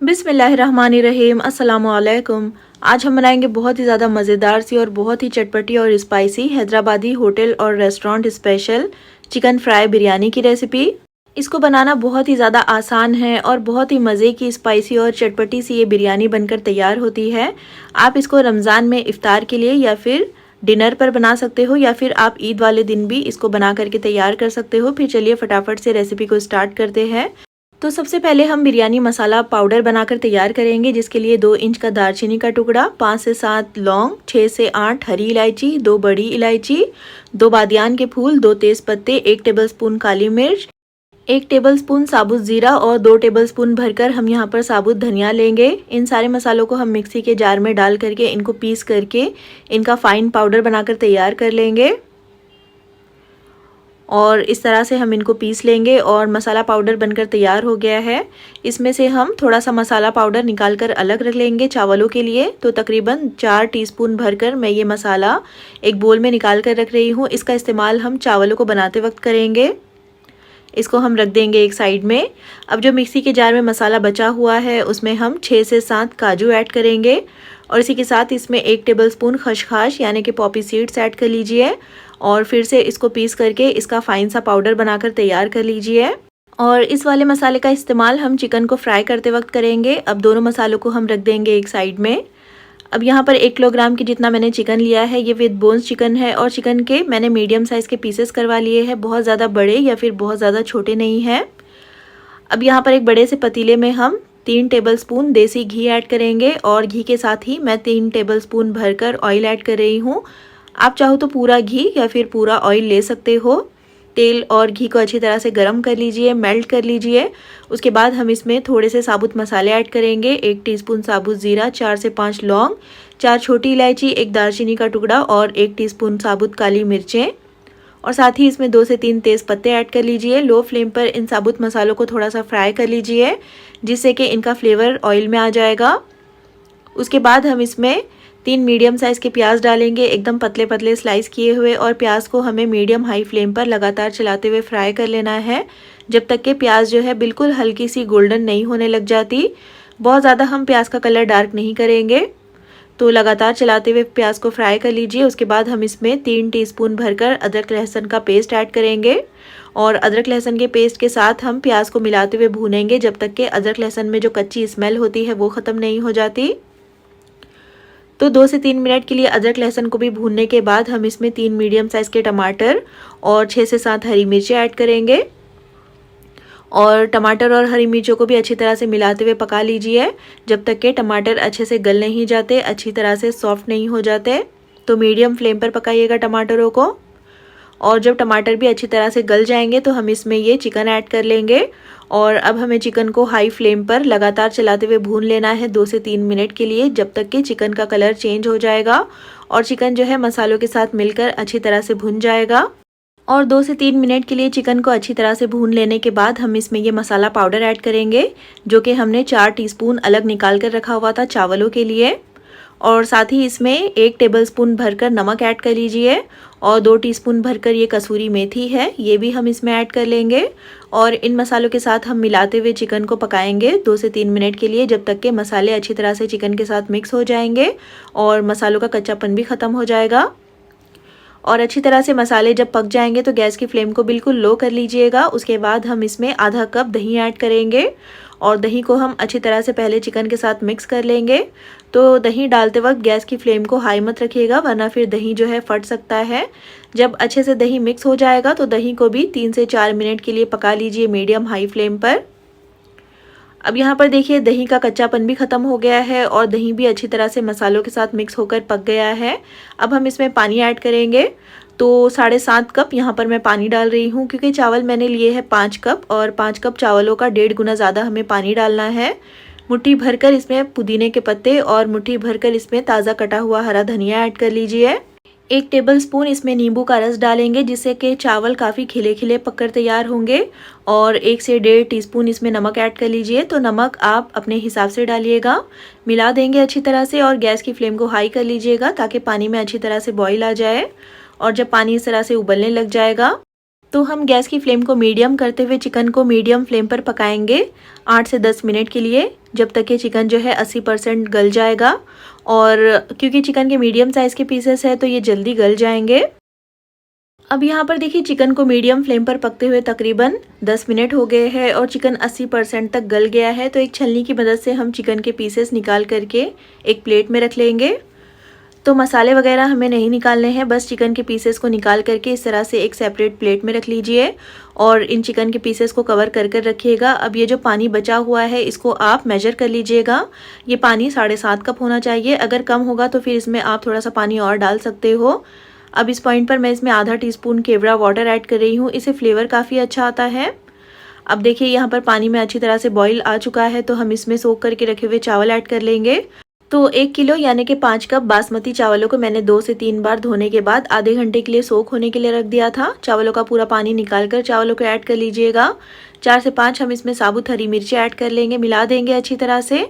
बिस्मिल्लाहिर्रहमानिर्रहीम अस्सलामु अलैकुम। आज हम बनाएंगे बहुत ही ज़्यादा मज़ेदार सी और बहुत ही चटपटी और स्पाइसी हैदराबादी होटल और restaurant special chicken fry biryani की रेसिपी। इसको बनाना बहुत ही ज़्यादा आसान है और बहुत ही मज़े की स्पाइसी और चटपटी सी ये बिरयानी बनकर तैयार होती है। आप इसको रमज़ान में इफ़्तार के लिए या फिर डिनर पर बना सकते हो या फिर आप ईद वाले दिन भी इसको बना करके तैयार कर सकते हो। फिर चलिए फटाफट से रेसिपी को स्टार्ट करते हैं। तो सबसे पहले हम बिरयानी मसाला पाउडर बनाकर तैयार करेंगे, जिसके लिए 2 इंच का दालचीनी का टुकड़ा, 5 से 7 लौंग, 6 से 8 हरी इलायची, 2 बड़ी इलायची, 2 बादियान के फूल, 2 तेज पत्ते, 1 टेबलस्पून काली मिर्च, 1 टेबलस्पून साबुत ज़ीरा और 2 टेबलस्पून भरकर हम यहाँ पर साबुत धनिया लेंगे। इन सारे मसालों को हम मिक्सी के जार में डाल करके इनको पीस करके इनका फाइन पाउडर बनाकर तैयार कर लेंगे। और इस तरह से हम इनको पीस लेंगे और मसाला पाउडर बनकर तैयार हो गया है। इसमें से हम थोड़ा सा मसाला पाउडर निकाल कर अलग रख लेंगे चावलों के लिए। तो तकरीबन 4 टीस्पून भरकर मैं ये मसाला एक बोल में निकाल कर रख रही हूँ। इसका इस्तेमाल हम चावलों को बनाते वक्त करेंगे। इसको हम रख देंगे एक साइड में। अब जो मिक्सी के जार में मसाला बचा हुआ है उसमें हम 6 से 7 काजू ऐड करेंगे और इसी के साथ इसमें 1 टेबलस्पून खसखस यानी कि पॉपी सीड्स ऐड कर लीजिए और फिर से इसको पीस करके इसका फाइन सा पाउडर बनाकर तैयार कर लीजिए। और इस वाले मसाले का इस्तेमाल हम चिकन को फ्राई करते वक्त करेंगे। अब दोनों मसालों को हम रख देंगे एक साइड में। अब यहाँ पर 1 किलोग्राम की जितना मैंने चिकन लिया है, ये विद बोन्स चिकन है और चिकन के मैंने मीडियम साइज़ के पीसेस करवा लिए हैं, बहुत ज़्यादा बड़े या फिर बहुत ज़्यादा छोटे नहीं हैं। अब यहाँ पर एक बड़े से पतीले में हम 3 टेबलस्पून देसी घी ऐड करेंगे और घी के साथ ही मैं 3 टेबलस्पून भरकर ऑयल ऐड कर रही हूँ। आप चाहो तो पूरा घी या फिर पूरा ऑयल ले सकते हो। तेल और घी को अच्छी तरह से गर्म कर लीजिए, मेल्ट कर लीजिए। उसके बाद हम इसमें थोड़े से साबुत मसाले ऐड करेंगे। 1 टीस्पून साबुत ज़ीरा, 4 से 5 लौंग, 4 छोटी इलायची, 1 दालचीनी का टुकड़ा और 1 टीस्पून साबुत काली मिर्चें और साथ ही इसमें 2 से 3 तेज़ पत्ते ऐड कर लीजिए। लो फ्लेम पर इन साबुत मसालों को थोड़ा सा फ्राई कर लीजिए जिससे कि इनका फ्लेवर ऑयल में आ जाएगा। उसके बाद हम इसमें 3 मीडियम साइज़ के प्याज डालेंगे, एकदम पतले पतले स्लाइस किए हुए। और प्याज को हमें मीडियम हाई फ्लेम पर लगातार चलाते हुए फ्राई कर लेना है जब तक कि प्याज जो है बिल्कुल हल्की सी गोल्डन नहीं होने लग जाती। बहुत ज़्यादा हम प्याज का कलर डार्क नहीं करेंगे, तो लगातार चलाते हुए प्याज को फ्राई कर लीजिए। उसके बाद हम इसमें 3 टीस्पून भरकर अदरक लहसुन का पेस्ट ऐड करेंगे और अदरक लहसुन के पेस्ट के साथ हम प्याज को मिलाते हुए भूनेंगे जब तक कि अदरक लहसुन में जो कच्ची स्मेल होती है वो ख़त्म नहीं हो जाती। तो 2 से 3 मिनट के लिए अदरक लहसुन को भी भूनने के बाद हम इसमें 3 मीडियम साइज़ के टमाटर और 6 से 7 हरी मिर्चें ऐड करेंगे और टमाटर और हरी मिर्चों को भी अच्छी तरह से मिलाते हुए पका लीजिए जब तक कि टमाटर अच्छे से गल नहीं जाते, अच्छी तरह से सॉफ्ट नहीं हो जाते। तो मीडियम फ्लेम पर पकाइएगा टमाटरों को। और जब टमाटर भी अच्छी तरह से गल जाएंगे तो हम इसमें ये चिकन ऐड कर लेंगे और अब हमें चिकन को हाई फ्लेम पर लगातार चलाते हुए भून लेना है 2 से 3 मिनट के लिए, जब तक कि चिकन का कलर चेंज हो जाएगा और चिकन जो है मसालों के साथ मिलकर अच्छी तरह से भुन जाएगा। और 2 से 3 मिनट के लिए चिकन को अच्छी तरह से भून लेने के बाद हम इसमें ये मसाला पाउडर ऐड करेंगे जो कि हमने 4 टीस्पून अलग निकाल कर रखा हुआ था चावलों के लिए। और साथ ही इसमें 1 टेबलस्पून भरकर नमक ऐड कर लीजिए और 2 टीस्पून भरकर ये कसूरी मेथी है, ये भी हम इसमें ऐड कर लेंगे। और इन मसालों के साथ हम मिलाते हुए चिकन को पकाएंगे 2 से 3 मिनट के लिए, जब तक के मसाले अच्छी तरह से चिकन के साथ मिक्स हो जाएंगे और मसालों का कच्चापन भी ख़त्म हो जाएगा। और अच्छी तरह से मसाले जब पक जाएंगे तो गैस की फ्लेम को बिल्कुल लो कर लीजिएगा। उसके बाद हम इसमें आधा कप दही ऐड करेंगे और दही को हम अच्छी तरह से पहले चिकन के साथ मिक्स कर लेंगे। तो दही डालते वक्त गैस की फ्लेम को हाई मत रखिएगा वरना फिर दही जो है फट सकता है। जब अच्छे से दही मिक्स हो जाएगा तो दही को भी 3 से 4 मिनट के लिए पका लीजिए मीडियम हाई फ्लेम पर। अब यहाँ पर देखिए दही का कच्चापन भी ख़त्म हो गया है और दही भी अच्छी तरह से मसालों के साथ मिक्स होकर पक गया है। अब हम इसमें पानी ऐड करेंगे। तो 7.5 कप यहाँ पर मैं पानी डाल रही हूँ क्योंकि चावल मैंने लिए हैं 5 कप और 5 कप चावलों का 1.5 गुना ज़्यादा हमें पानी डालना है। मुट्ठी भरकर इसमें पुदीने के पत्ते और मुट्ठी भरकर इसमें ताज़ा कटा हुआ हरा धनिया ऐड कर लीजिए। 1 टेबलस्पून इसमें नींबू का रस डालेंगे जिससे कि चावल काफ़ी खिले खिले पककर तैयार होंगे। और 1 से 1.5 टीस्पून इसमें नमक ऐड कर लीजिए। तो नमक आप अपने हिसाब से डालिएगा। मिला देंगे अच्छी तरह से और गैस की फ्लेम को हाई कर लीजिएगा ताकि पानी में अच्छी तरह से बॉईल आ जाए। और जब पानी इस तरह से उबलने लग जाएगा तो हम गैस की फ्लेम को मीडियम करते हुए चिकन को मीडियम फ्लेम पर पकाएंगे 8 से 10 मिनट के लिए, जब तक कि चिकन जो है 80% गल जाएगा। और क्योंकि चिकन के मीडियम साइज़ के पीसेस है तो ये जल्दी गल जाएंगे। अब यहाँ पर देखिए चिकन को मीडियम फ्लेम पर पकते हुए तकरीबन 10 मिनट हो गए हैं और चिकन 80% तक गल गया है। तो एक छलनी की मदद से हम चिकन के पीसेस निकाल करके एक प्लेट में रख लेंगे। तो मसाले वगैरह हमें नहीं निकालने हैं, बस चिकन के पीसेस को निकाल करके इस तरह से एक सेपरेट प्लेट में रख लीजिए और इन चिकन के पीसेस को कवर कर कर रखिएगा। अब ये जो पानी बचा हुआ है इसको आप मेजर कर लीजिएगा। ये पानी 7.5 कप होना चाहिए, अगर कम होगा तो फिर इसमें आप थोड़ा सा पानी और डाल सकते हो। अब इस पॉइंट पर मैं इसमें आधा टीस्पून केवड़ा वाटर ऐड कर रही हूँ, इससे फ्लेवर काफ़ी अच्छा आता है। अब देखिए यहाँ पर पानी में अच्छी तरह से बॉईल आ चुका है, तो हम इसमें सोख करके रखे हुए चावल ऐड कर लेंगे। तो 1 किलो यानी कि 5 कप बासमती चावलों को मैंने 2 से 3 बार धोने के बाद आधे घंटे के लिए सोख होने के लिए रख दिया था। चावलों का पूरा पानी निकाल कर चावलों को ऐड कर लीजिएगा। 4 से 5 हम इसमें साबुत हरी मिर्ची ऐड कर लेंगे, मिला देंगे अच्छी तरह से।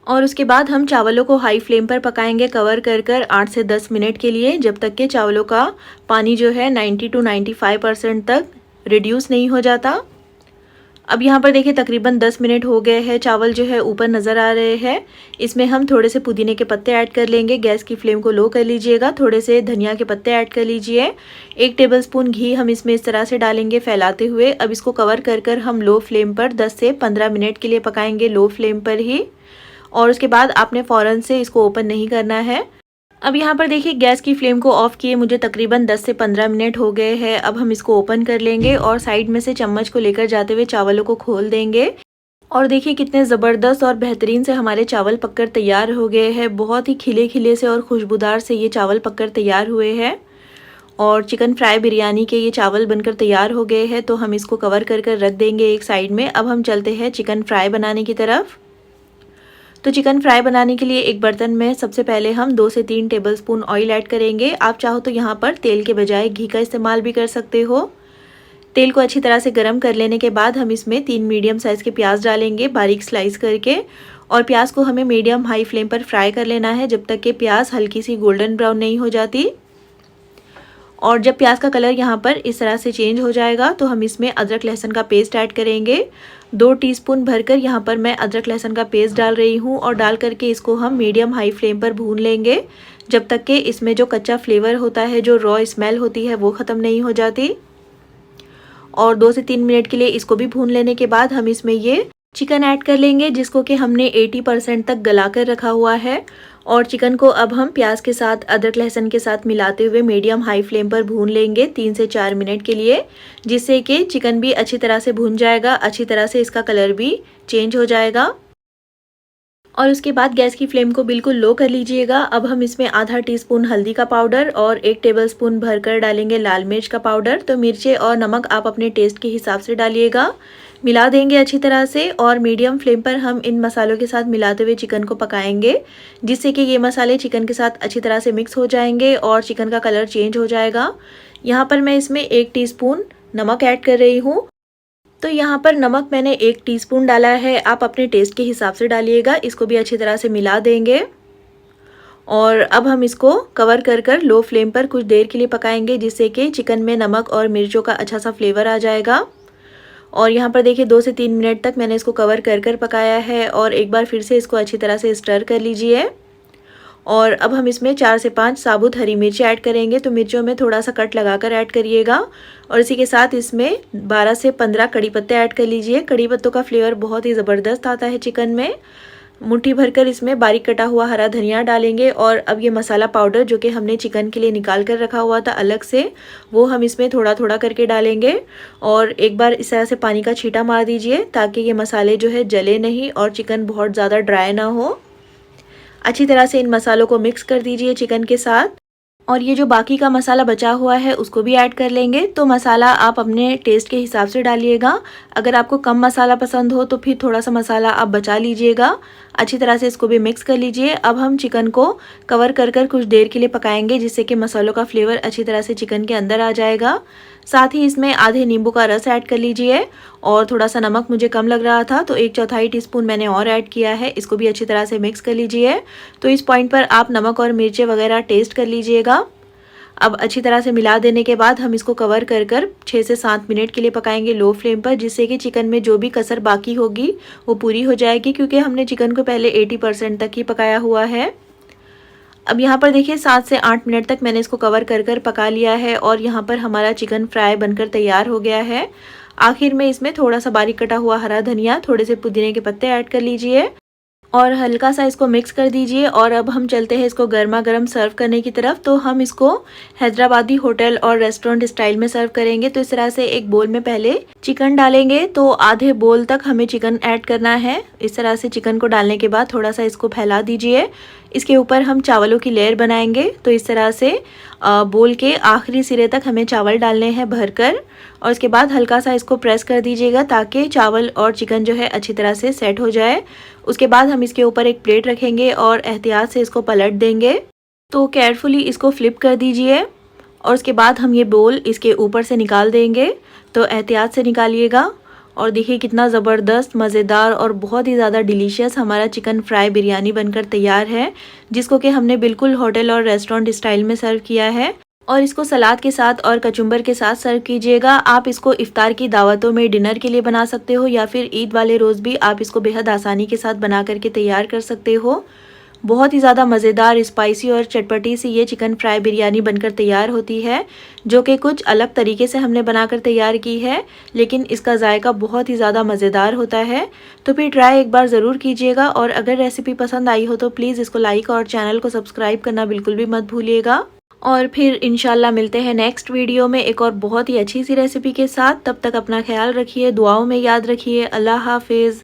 और उसके बाद हम चावलों को हाई फ्लेम पर पकाएंगे कवर कर कर 8 से 10 मिनट के लिए, जब तक कि चावलों का पानी जो है 90 to 95% तक रिड्यूस नहीं हो जाता। अब यहाँ पर देखिए तकरीबन 10 मिनट हो गए हैं, चावल जो है ऊपर नज़र आ रहे हैं। इसमें हम थोड़े से पुदीने के पत्ते ऐड कर लेंगे, गैस की फ्लेम को लो कर लीजिएगा। थोड़े से धनिया के पत्ते ऐड कर लीजिए। 1 टेबलस्पून घी हम इसमें इस तरह से डालेंगे फैलाते हुए। अब इसको कवर कर कर हम लो फ्लेम पर 10 से 15 मिनट के लिए पकाएंगे, लो फ्लेम पर ही। और उसके बाद आपने फ़ौरन से इसको ओपन नहीं करना है। अब यहाँ पर देखिए गैस की फ्लेम को ऑफ़ किए मुझे तकरीबन 10 से 15 मिनट हो गए हैं। अब हम इसको ओपन कर लेंगे और साइड में से चम्मच को लेकर जाते हुए चावलों को खोल देंगे। और देखिए कितने ज़बरदस्त और बेहतरीन से हमारे चावल पककर तैयार हो गए हैं। बहुत ही खिले खिले से और खुशबूदार से ये चावल पककर तैयार हुए हैं। और चिकन फ्राई बिरयानी के ये चावल बनकर तैयार हो गए हैं, तो हम इसको कवर कर कर रख देंगे एक साइड में। अब हम चलते हैं चिकन फ्राई बनाने की तरफ। तो चिकन फ्राई बनाने के लिए एक बर्तन में सबसे पहले हम 2 से 3 टेबलस्पून ऑयल ऐड करेंगे। आप चाहो तो यहाँ पर तेल के बजाय घी का इस्तेमाल भी कर सकते हो। तेल को अच्छी तरह से गर्म कर लेने के बाद हम इसमें 3 मीडियम साइज़ के प्याज डालेंगे बारीक स्लाइस करके। और प्याज को हमें मीडियम हाई फ्लेम पर फ्राई कर लेना है जब तक कि प्याज हल्की सी गोल्डन ब्राउन नहीं हो जाती। और जब प्याज का कलर यहाँ पर इस तरह से चेंज हो जाएगा तो हम इसमें अदरक लहसुन का पेस्ट ऐड करेंगे। 2 टीस्पून भरकर यहाँ पर मैं अदरक लहसुन का पेस्ट डाल रही हूँ और डाल करके इसको हम मीडियम हाई फ्लेम पर भून लेंगे जब तक कि इसमें जो कच्चा फ्लेवर होता है, जो रॉ स्मेल होती है, वो ख़त्म नहीं हो जाती। और 2 से 3 मिनट के लिए इसको भी भून लेने के बाद हम इसमें ये चिकन ऐड कर लेंगे जिसको कि हमने 80% तक गला कर रखा हुआ है। और चिकन को अब हम प्याज के साथ अदरक लहसुन के साथ मिलाते हुए मीडियम हाई फ्लेम पर भून लेंगे 3 से 4 मिनट के लिए, जिससे कि चिकन भी अच्छी तरह से भून जाएगा, अच्छी तरह से इसका कलर भी चेंज हो जाएगा। और उसके बाद गैस की फ्लेम को बिल्कुल लो कर लीजिएगा। अब हम इसमें आधा टीस्पून हल्दी का पाउडर और 1 टेबलस्पून भरकर डालेंगे लाल मिर्च का पाउडर। तो मिर्चें और नमक आप अपने टेस्ट के हिसाब से डालिएगा। मिला देंगे अच्छी तरह से और मीडियम फ्लेम पर हम इन मसालों के साथ मिलाते हुए चिकन को पकाएंगे, जिससे कि ये मसाले चिकन के साथ अच्छी तरह से मिक्स हो जाएंगे और चिकन का कलर चेंज हो जाएगा। यहाँ पर मैं इसमें 1 टीस्पून नमक ऐड कर रही हूँ। तो यहाँ पर नमक मैंने 1 टीस्पून डाला है, आप अपने टेस्ट के हिसाब से डालिएगा। इसको भी अच्छी तरह से मिला देंगे और अब हम इसको कवर कर कर लो फ्लेम पर कुछ देर के लिए पकाएंगे, जिससे कि चिकन में नमक और मिर्चों का अच्छा सा फ्लेवर आ जाएगा। और यहाँ पर देखिए 2 से 3 मिनट तक मैंने इसको कवर कर कर पकाया है और एक बार फिर से इसको अच्छी तरह से स्टर कर लीजिए। और अब हम इसमें 4 से 5 साबुत हरी मिर्ची ऐड करेंगे, तो मिर्चों में थोड़ा सा कट लगाकर ऐड करिएगा। और इसी के साथ इसमें 12 से 15 कड़ी पत्ते ऐड कर लीजिए। कड़ी पत्तों का फ्लेवर बहुत ही ज़बरदस्त आता है चिकन में। मुट्ठी भरकर इसमें बारीक कटा हुआ हरा धनिया डालेंगे। और अब ये मसाला पाउडर जो कि हमने चिकन के लिए निकाल कर रखा हुआ था अलग से, वो हम इसमें थोड़ा थोड़ा करके डालेंगे। और एक बार इस तरह से पानी का छींटा मार दीजिए ताकि ये मसाले जो है जले नहीं और चिकन बहुत ज़्यादा ड्राई ना हो। अच्छी तरह से इन मसालों को मिक्स कर दीजिए चिकन के साथ। और ये जो बाकी का मसाला बचा हुआ है उसको भी ऐड कर लेंगे। तो मसाला आप अपने टेस्ट के हिसाब से डालिएगा। अगर आपको कम मसाला पसंद हो तो फिर थोड़ा सा मसाला आप बचा लीजिएगा। अच्छी तरह से इसको भी मिक्स कर लीजिए। अब हम चिकन को कवर कर कर कुछ देर के लिए पकाएंगे, जिससे कि मसालों का फ्लेवर अच्छी तरह से चिकन के अंदर आ जाएगा। साथ ही इसमें आधे नींबू का रस ऐड कर लीजिए। और थोड़ा सा नमक मुझे कम लग रहा था तो 1/4 टीस्पून मैंने और ऐड किया है। इसको भी अच्छी तरह से मिक्स कर लीजिए। तो इस पॉइंट पर आप नमक और मिर्चें वगैरह टेस्ट कर लीजिएगा। अब अच्छी तरह से मिला देने के बाद हम इसको कवर कर कर 6 से 7 मिनट के लिए पकाएंगे लो फ्लेम पर, जिससे कि चिकन में जो भी कसर बाकी होगी वो पूरी हो जाएगी, क्योंकि हमने चिकन को पहले 80% तक ही पकाया हुआ है। अब यहाँ पर देखिए 7 से 8 मिनट तक मैंने इसको कवर कर कर पका लिया है और यहाँ पर हमारा चिकन फ्राई बनकर तैयार हो गया है। आखिर में इसमें थोड़ा सा बारीक कटा हुआ हरा धनिया, थोड़े से पुदीने के पत्ते ऐड कर लीजिए और हल्का सा इसको मिक्स कर दीजिए। और अब हम चलते हैं इसको गर्मा गर्म सर्व करने की तरफ। तो हम इसको हैदराबादी होटल और रेस्टोरेंट स्टाइल में सर्व करेंगे। तो इस तरह से एक बोल में पहले चिकन डालेंगे, तो आधे बोल तक हमें चिकन ऐड करना है। इस तरह से चिकन को डालने के बाद थोड़ा सा इसको फैला दीजिए। इसके ऊपर हम चावलों की लेयर बनाएंगे। तो इस तरह से बोल के आखिरी सिरे तक हमें चावल डालने हैं भरकर, और उसके बाद हल्का सा इसको प्रेस कर दीजिएगा ताकि चावल और चिकन जो है अच्छी तरह से सेट हो जाए। उसके बाद हम इसके ऊपर एक प्लेट रखेंगे और एहतियात से इसको पलट देंगे। तो केयरफुली इसको फ्लिप कर दीजिए और उसके बाद हम ये बोल इसके ऊपर से निकाल देंगे। तो एहतियात से निकालिएगा। और देखिए कितना ज़बरदस्त, मज़ेदार और बहुत ही ज़्यादा डिलीशियस हमारा चिकन फ्राई बिरयानी बनकर तैयार है, जिसको कि हमने बिल्कुल होटल और रेस्टोरेंट स्टाइल में सर्व किया है। और इसको सलाद के साथ और कचुम्बर के साथ सर्व कीजिएगा। आप इसको इफ्तार की दावतों में डिनर के लिए बना सकते हो, या फिर ईद वाले रोज़ भी आप इसको बेहद आसानी के साथ बना करके तैयार कर सकते हो। बहुत ही ज़्यादा मज़ेदार, स्पाइसी और चटपटी सी ये चिकन फ्राई बिरयानी बनकर तैयार होती है, जो कि कुछ अलग तरीके से हमने बनाकर तैयार की है, लेकिन इसका जायका बहुत ही ज़्यादा मज़ेदार होता है। तो फिर ट्राई एक बार ज़रूर कीजिएगा। और अगर रेसिपी पसंद आई हो तो प्लीज़ इसको लाइक और चैनल को सब्सक्राइब करना बिल्कुल भी मत भूलिएगा। और फिर इंशाल्लाह मिलते हैं नेक्स्ट वीडियो में एक और बहुत ही अच्छी सी रेसिपी के साथ। तब तक अपना ख्याल रखिए, दुआओं में याद रखिए। अल्लाह हाफिज़।